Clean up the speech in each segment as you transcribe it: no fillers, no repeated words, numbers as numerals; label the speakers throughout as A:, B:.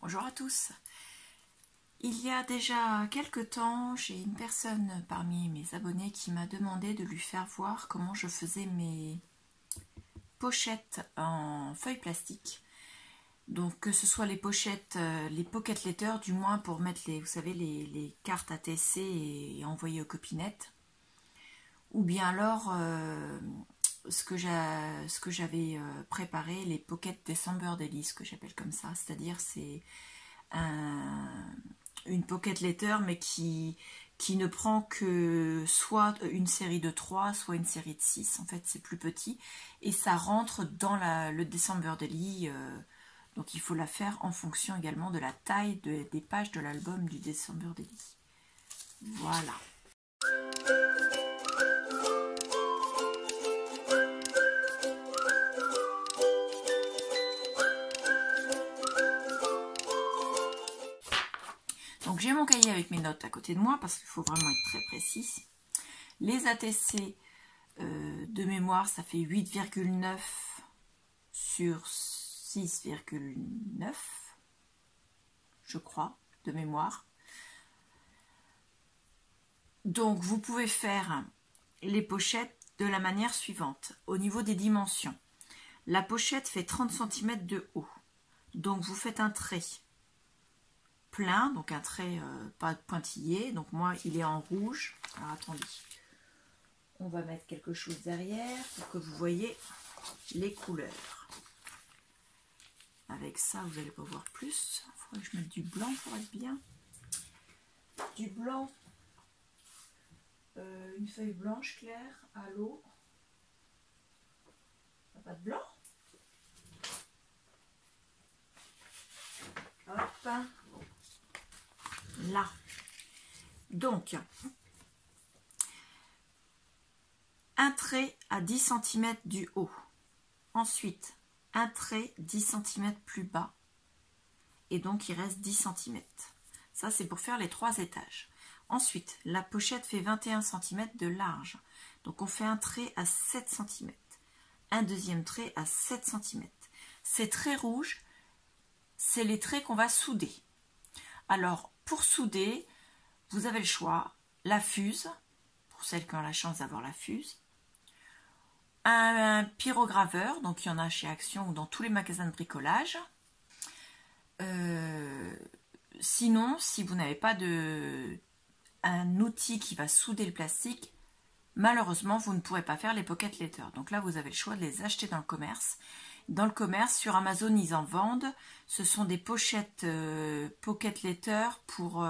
A: Bonjour à tous. Il y a déjà quelque temps, j'ai une personne parmi mes abonnés qui m'a demandé de lui faire voir comment je faisais mes pochettes en feuilles plastiques. Donc que ce soit les pochettes, les pocket letters, du moins pour mettre les, vous savez, les cartes ATC et envoyer aux copinettes. Ou bien alors ce que j'avais préparé, les pocket December Daily, ce que j'appelle comme ça, c'est-à-dire c'est une pocket letter mais qui ne prend que soit une série de 3, soit une série de 6, en fait c'est plus petit, et ça rentre dans le December Daily, donc il faut la faire en fonction également de la taille des pages de l'album du December Daily. Voilà. Donc j'ai mon cahier avec mes notes à côté de moi parce qu'il faut vraiment être très précis. Les ATC de mémoire, ça fait 8,9 sur 6,9, je crois, de mémoire. Donc vous pouvez faire les pochettes de la manière suivante. Au niveau des dimensions, la pochette fait 30 cm de haut. Donc vous faites un trait plein, donc un trait pas pointillé, donc moi il est en rouge. Alors attendez, on va mettre quelque chose derrière pour que vous voyez les couleurs. Avec ça vous allez pas voir plus, il faudrait que je mette du blanc pour être bien. Du blanc, une feuille blanche claire à l'eau. Pas de blanc. Hop. Là. Donc, un trait à 10 cm du haut. Ensuite, un trait 10 cm plus bas. Et donc, il reste 10 cm. Ça, c'est pour faire les 3 étages. Ensuite, la pochette fait 21 cm de large. Donc, on fait un trait à 7 cm. Un deuxième trait à 7 cm. Ces traits rouges, c'est les traits qu'on va souder. Alors, pour souder, vous avez le choix, la fuse, pour celles qui ont la chance d'avoir la fuse, un pyrograveur, donc il y en a chez Action ou dans tous les magasins de bricolage. Sinon, si vous n'avez pas un outil qui va souder le plastique, malheureusement, vous ne pourrez pas faire les pocket letters. Donc là, vous avez le choix de les acheter dans le commerce. Dans le commerce, sur Amazon, ils en vendent. Ce sont des pochettes pocket letters pour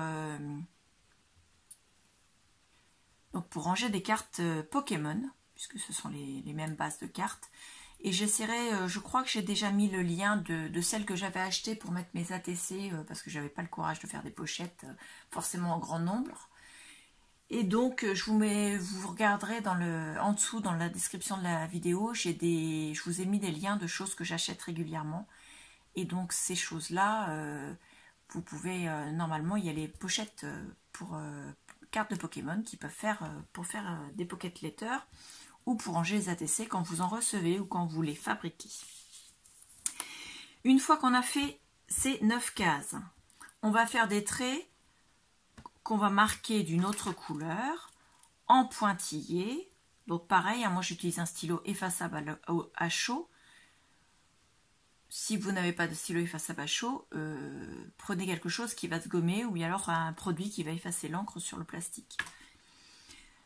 A: ranger des cartes Pokémon, puisque ce sont les mêmes bases de cartes. Et j'essaierai, je crois que j'ai déjà mis le lien de celles que j'avais achetées pour mettre mes ATC, parce que j'avais pas le courage de faire des pochettes forcément en grand nombre. Et donc, vous regarderez en dessous, dans la description de la vidéo, je vous ai mis des liens de choses que j'achète régulièrement. Et donc, ces choses-là, vous pouvez, normalement, il y a les pochettes pour cartes de Pokémon qui peuvent faire, pour faire des pocket letters ou pour ranger les ATC quand vous en recevez ou quand vous les fabriquez. Une fois qu'on a fait ces 9 cases, on va faire des traits qu'on va marquer d'une autre couleur en pointillé. Donc pareil, moi j'utilise un stylo effaçable à chaud. Si vous n'avez pas de stylo effaçable à chaud, prenez quelque chose qui va se gommer ou bien alors un produit qui va effacer l'encre sur le plastique.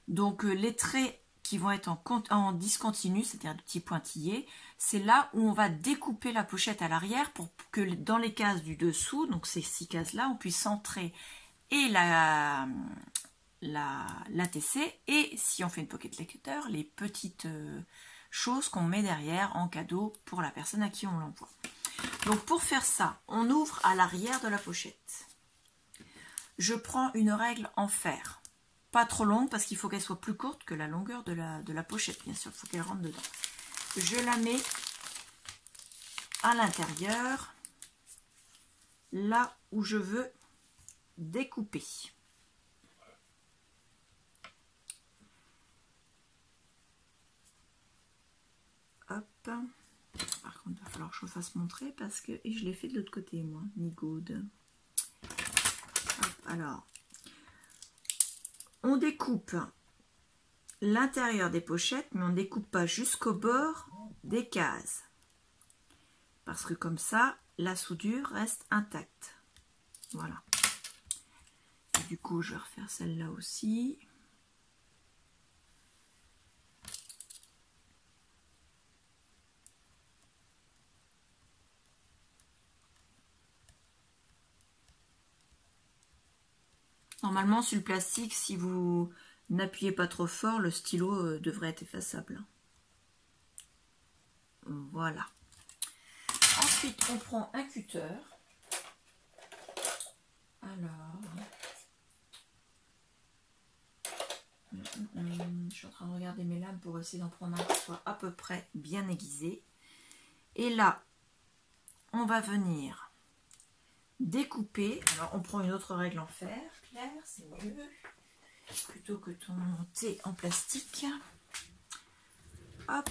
A: Donc les traits qui vont être en discontinu, c'est-à-dire de petits pointillés, c'est là où on va découper la pochette à l'arrière pour que dans les cases du dessous, donc ces 6 cases-là, on puisse centrer et l'ATC, et si on fait une pocket letter, les petites choses qu'on met derrière en cadeau pour la personne à qui on l'envoie. Donc pour faire ça, on ouvre à l'arrière de la pochette. Je prends une règle en fer, pas trop longue parce qu'il faut qu'elle soit plus courte que la longueur de la pochette, bien sûr, il faut qu'elle rentre dedans. Je la mets à l'intérieur, là où je veux découper. Hop. Par Par contre, il va falloir que je fasse montrer parce que et je l'ai fait de l'autre côté, moi, Nigoud. Alors, on découpe l'intérieur des pochettes, mais on ne découpe pas jusqu'au bord des cases. Parce que comme ça, la soudure reste intacte. Voilà. Et du coup, je vais refaire celle-là aussi. Normalement, sur le plastique, si vous n'appuyez pas trop fort, le stylo devrait être effaçable. Voilà. Ensuite, on prend un cutter. Alors, je suis en train de regarder mes lames pour essayer d'en prendre un qui soit à peu près bien aiguisé. Et là, on va venir découper. Alors, on prend une autre règle en fer, Claire, c'est mieux. Plutôt que ton thé en plastique. Hop.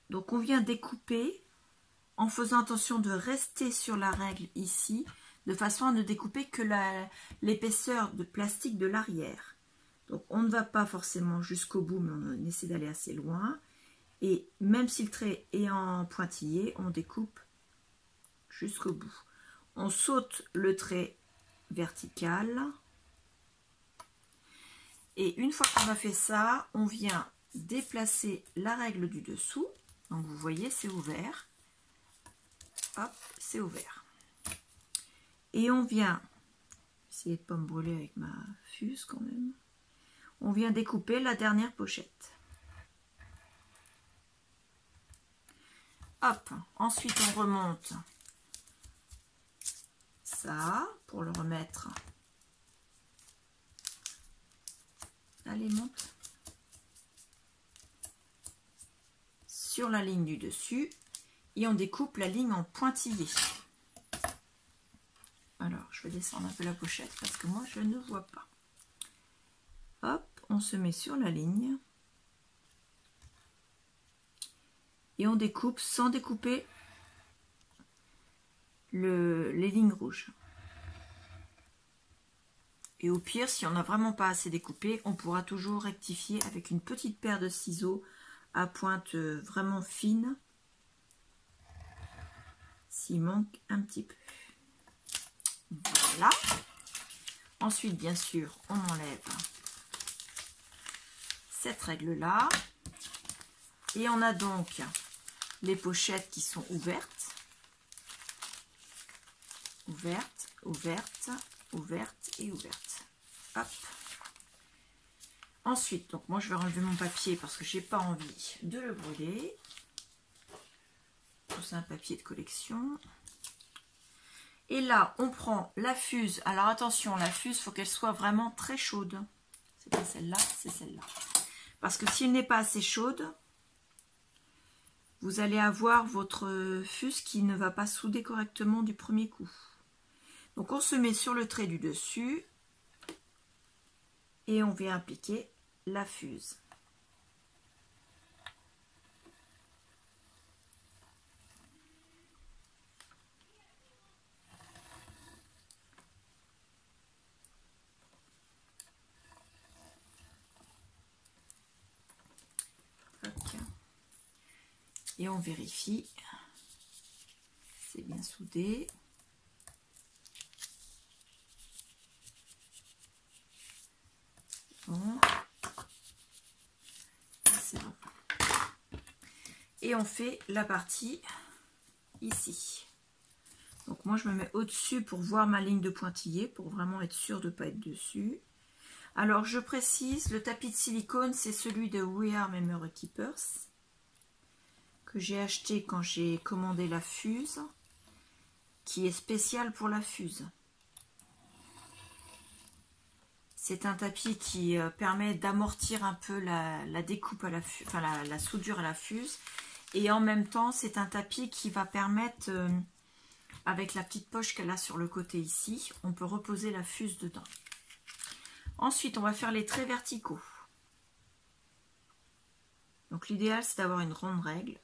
A: Donc, on vient découper en faisant attention de rester sur la règle ici, de façon à ne découper que l'épaisseur de plastique de l'arrière. Donc, on ne va pas forcément jusqu'au bout, mais on essaie d'aller assez loin. Et même si le trait est en pointillé, on découpe jusqu'au bout. On saute le trait vertical. Et une fois qu'on a fait ça, on vient déplacer la règle du dessous. Donc vous voyez, c'est ouvert. Hop, c'est ouvert. Et on vient, essayer de ne pas me brûler avec ma fuse quand même. On vient découper la dernière pochette. Hop, ensuite on remonte ça pour le remettre. Allez, monte. Sur la ligne du dessus. Et on découpe la ligne en pointillé. Alors, je vais descendre un peu la pochette parce que moi, je ne vois pas. Hop, on se met sur la ligne. Et on découpe sans découper les lignes rouges. Et au pire, si on n'a vraiment pas assez découpé, on pourra toujours rectifier avec une petite paire de ciseaux à pointe vraiment fine. S'il manque un petit peu. Voilà. Ensuite, bien sûr, on enlève cette règle-là. Et on a donc les pochettes qui sont ouvertes. Ouvertes, ouvertes, ouvertes et ouvertes. Hop. Ensuite, donc moi je vais enlever mon papier parce que j'ai pas envie de le brûler. C'est un papier de collection. Et là, on prend la fuse. Alors attention, la fuse, il faut qu'elle soit vraiment très chaude. C'est pas celle-là, c'est celle-là. Parce que si elle n'est pas assez chaude, vous allez avoir votre fuse qui ne va pas souder correctement du premier coup. Donc on se met sur le trait du dessus et on vient appliquer la fuse. Et on vérifie, c'est bien soudé. Bon. C'est bon. Et on fait la partie ici. Donc moi je me mets au-dessus pour voir ma ligne de pointillé, pour vraiment être sûr de ne pas être dessus. Alors je précise, le tapis de silicone c'est celui de We Are Memory Keepers, que j'ai acheté quand j'ai commandé la fuse, qui est spécial pour la fuse. C'est un tapis qui permet d'amortir un peu la découpe à la fuse, enfin la soudure à la fuse. Et en même temps, c'est un tapis qui va permettre, avec la petite poche qu'elle a sur le côté ici, on peut reposer la fuse dedans. Ensuite, on va faire les traits verticaux. Donc l'idéal, c'est d'avoir une ronde règle.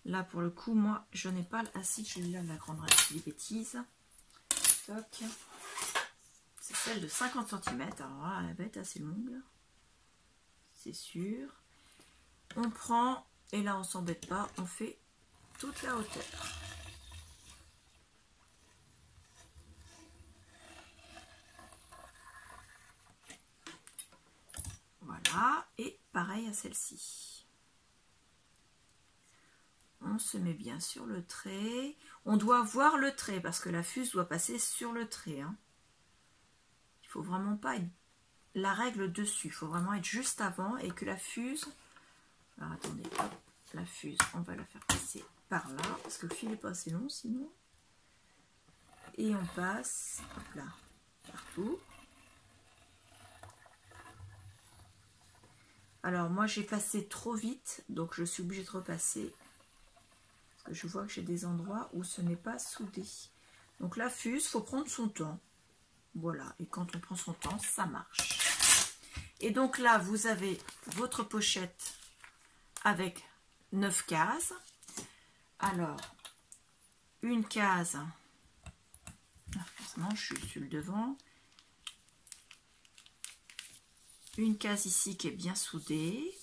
A: Là, pour le coup, moi, je n'ai pas... Ah si, je l'ai là, la grande règle, des bêtises. Toc. C'est celle de 50 cm. Alors là, elle va être assez longue. C'est sûr. On prend, et là, on s'embête pas, on fait toute la hauteur. Voilà, et pareil à celle-ci. On se met bien sur le trait. On doit voir le trait parce que la fuse doit passer sur le trait. Hein. Il faut vraiment pas être la règle dessus. Il faut vraiment être juste avant et que la fuse... Alors attendez, hop, la fuse, on va la faire passer par là parce que le fil n'est pas assez long sinon. Et on passe, hop là, partout. Alors moi j'ai passé trop vite, donc je suis obligée de repasser. Parce que je vois que j'ai des endroits où ce n'est pas soudé. Donc la fuse, il faut prendre son temps. Voilà, et quand on prend son temps, ça marche. Et donc là, vous avez votre pochette avec 9 cases. Alors, une case, forcément je suis sur le devant. Une case ici qui est bien soudée.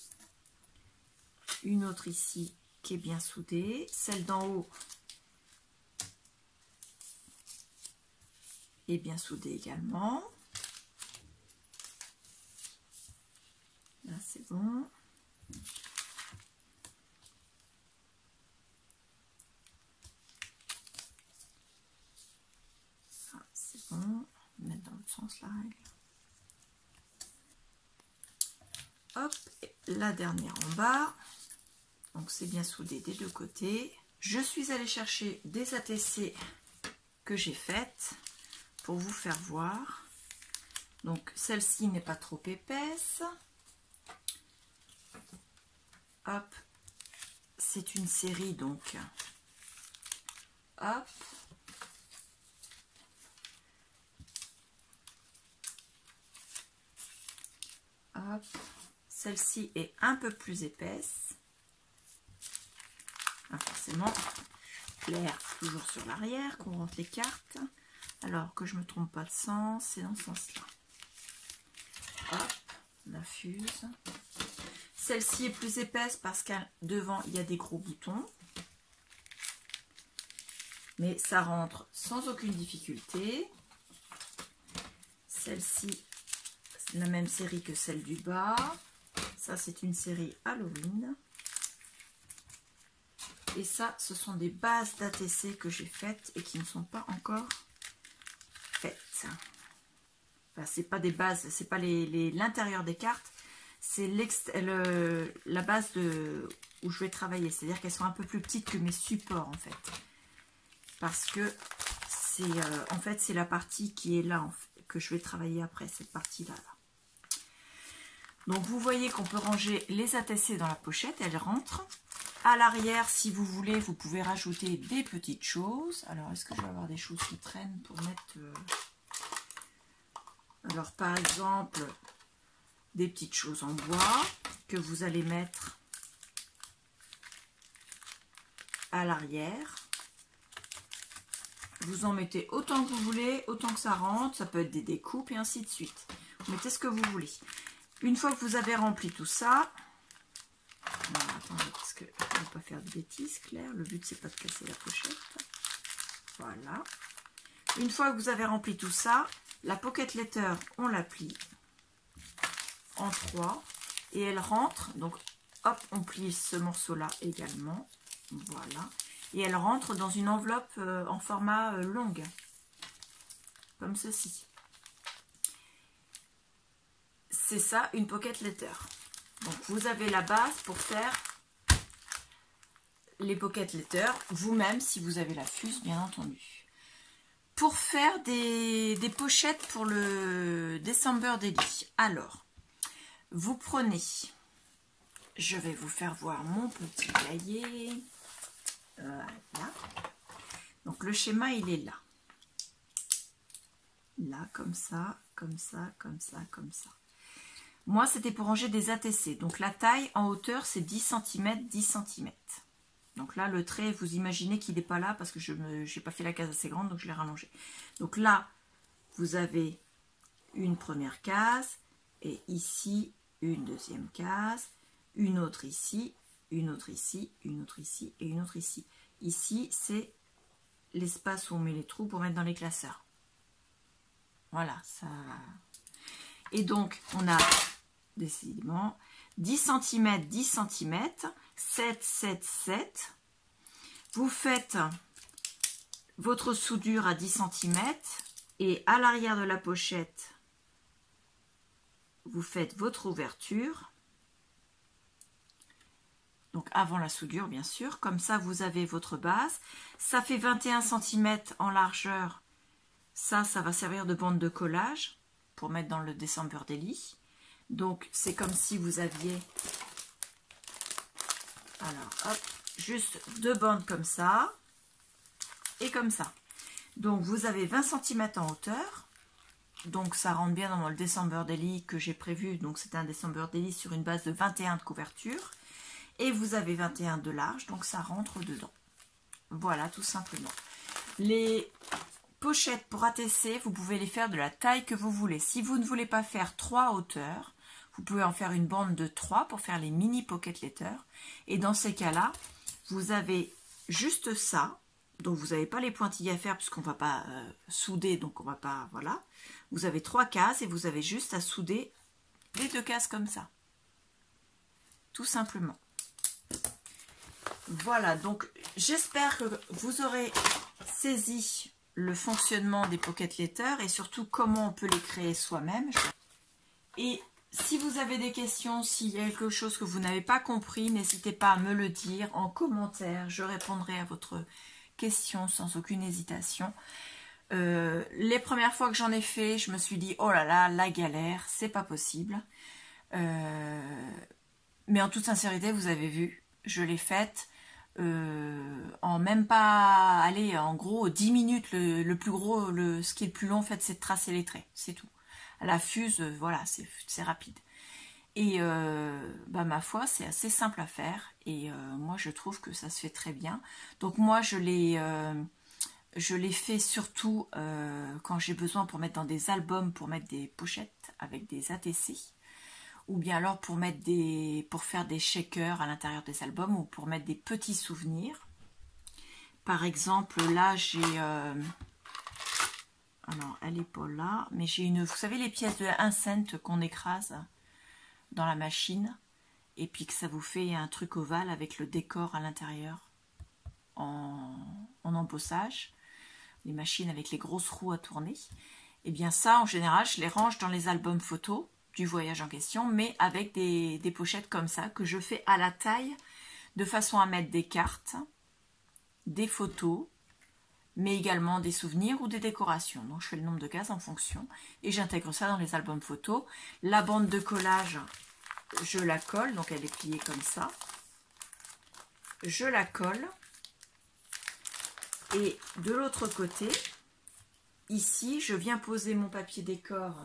A: Une autre ici qui est bien soudée. Celle d'en haut est bien soudée également. Là c'est bon. Ah, c'est bon. On va mettre dans l'autre sens la règle. Hop, et la dernière en bas. Donc c'est bien soudé des deux côtés. Je suis allée chercher des ATC que j'ai faites pour vous faire voir. Donc celle-ci n'est pas trop épaisse. Hop, c'est une série donc. Hop. Hop. Celle-ci est un peu plus épaisse. Forcément, clair toujours sur l'arrière, qu'on rentre les cartes. Alors que je me trompe pas de sens, c'est dans ce sens-là. Hop, la fuse. Celle-ci est plus épaisse parce qu'à devant il y a des gros boutons. Mais ça rentre sans aucune difficulté. Celle-ci, c'est la même série que celle du bas. Ça, c'est une série Halloween. Et ça, ce sont des bases d'ATC que j'ai faites et qui ne sont pas encore faites. Enfin, c'est pas des bases, c'est pas l'intérieur des cartes, c'est la base où je vais travailler. C'est-à-dire qu'elles sont un peu plus petites que mes supports en fait. Parce que c'est en fait c'est la partie qui est là que je vais travailler après, cette partie-là. Donc vous voyez qu'on peut ranger les ATC dans la pochette, elles rentrent. À l'arrière, si vous voulez, vous pouvez rajouter des petites choses. Alors, est-ce que je vais avoir des choses qui traînent pour mettre... Alors, par exemple, des petites choses en bois que vous allez mettre à l'arrière. Vous en mettez autant que vous voulez, autant que ça rentre. Ça peut être des découpes et ainsi de suite. Vous mettez ce que vous voulez. Une fois que vous avez rempli tout ça... Alors, attendez, parce que je ne vais pas faire de bêtises, Claire. Le but, c'est pas de casser la pochette. Voilà. Une fois que vous avez rempli tout ça, la pocket letter, on la plie en 3 et elle rentre. Donc, hop, on plie ce morceau-là également. Voilà. Et elle rentre dans une enveloppe en format longue, comme ceci. C'est ça, une pocket letter. Donc, vous avez la base pour faire les pocket letters, vous-même, si vous avez la fuse, bien entendu. Pour faire des pochettes pour le December Daily, alors, vous prenez, je vais vous faire voir mon petit cahier. Voilà. Donc, le schéma, il est là. Là, comme ça, comme ça, comme ça, comme ça. Moi, c'était pour ranger des ATC. Donc, la taille en hauteur, c'est 10 cm, 10 cm. Donc là, le trait, vous imaginez qu'il n'est pas là parce que je n'ai pas fait la case assez grande, donc je l'ai rallongé. Donc là, vous avez une première case, et ici, une deuxième case, une autre ici, une autre ici, une autre ici, et une autre ici. Ici, c'est l'espace où on met les trous pour mettre dans les classeurs. Voilà, ça... Et donc, on a, décidément, 10 cm, 10 cm, 7, 7, 7. Vous faites votre soudure à 10 cm et à l'arrière de la pochette, vous faites votre ouverture. Donc avant la soudure, bien sûr. Comme ça, vous avez votre base. Ça fait 21 cm en largeur. Ça va servir de bande de collage pour mettre dans le December Daily. Donc, c'est comme si vous aviez... Alors, hop, juste 2 bandes comme ça et comme ça. Donc, vous avez 20 cm en hauteur. Donc, ça rentre bien dans le December Daily que j'ai prévu. Donc, c'est un December Daily sur une base de 21 de couverture. Et vous avez 21 de large, donc ça rentre dedans. Voilà, tout simplement. Les pochettes pour ATC, vous pouvez les faire de la taille que vous voulez. Si vous ne voulez pas faire 3 hauteurs, vous pouvez en faire une bande de 3 pour faire les mini pocket letters. Et dans ces cas-là, vous avez juste ça. Donc vous n'avez pas les pointillés à faire puisqu'on ne va pas souder, donc on va pas, voilà. Vous avez 3 cases et vous avez juste à souder les 2 cases comme ça. Tout simplement. Voilà, donc j'espère que vous aurez saisi le fonctionnement des pocket letters et surtout comment on peut les créer soi-même. Et si vous avez des questions, s'il y a quelque chose que vous n'avez pas compris, n'hésitez pas à me le dire en commentaire. Je répondrai à votre question sans aucune hésitation. Les premières fois que j'en ai fait, je me suis dit, oh là là, la galère, c'est pas possible. Mais en toute sincérité, vous avez vu, je l'ai faite en même pas, allez, en gros 10 minutes. Le plus gros, ce qui est le plus long en fait, c'est de tracer les traits, c'est tout. À la fuse, voilà, c'est rapide. Et ma foi, c'est assez simple à faire et moi je trouve que ça se fait très bien. Donc moi je l'ai fait surtout quand j'ai besoin pour mettre dans des albums, pour mettre des pochettes avec des ATC. Ou bien alors pour faire des shakers à l'intérieur des albums ou pour mettre des petits souvenirs. Par exemple, là j'ai... alors, elle n'est pas là, mais j'ai une... Vous savez les pièces de 1 cent qu'on écrase dans la machine et puis que ça vous fait un truc ovale avec le décor à l'intérieur en embossage. Les machines avec les grosses roues à tourner. Et bien ça, en général, je les range dans les albums photos du voyage en question, mais avec des pochettes comme ça, que je fais à la taille, de façon à mettre des cartes, des photos, mais également des souvenirs ou des décorations. Donc je fais le nombre de cases en fonction, et j'intègre ça dans les albums photos. La bande de collage, je la colle, donc elle est pliée comme ça. Je la colle, et de l'autre côté, ici, je viens poser mon papier décor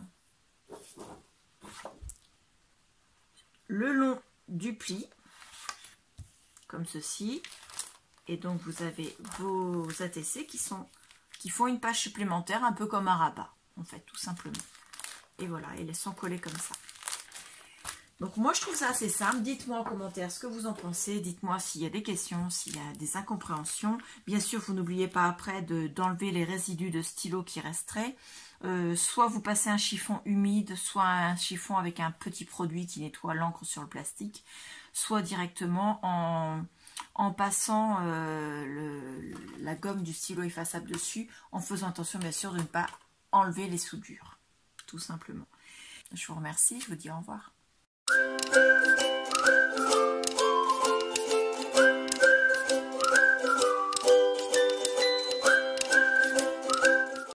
A: le long du pli, comme ceci, et donc vous avez vos ATC qui font une page supplémentaire, un peu comme un rabat, en fait, tout simplement. Et voilà, et elles sont collées comme ça. Donc moi je trouve ça assez simple. Dites-moi en commentaire ce que vous en pensez, dites-moi s'il y a des questions, s'il y a des incompréhensions. Bien sûr, vous n'oubliez pas après d'enlever les résidus de stylo qui resteraient. Soit vous passez un chiffon humide, soit un chiffon avec un petit produit qui nettoie l'encre sur le plastique, soit directement en passant la gomme du stylo effaçable dessus, en faisant attention bien sûr de ne pas enlever les soudures, tout simplement. Je vous remercie, je vous dis au revoir.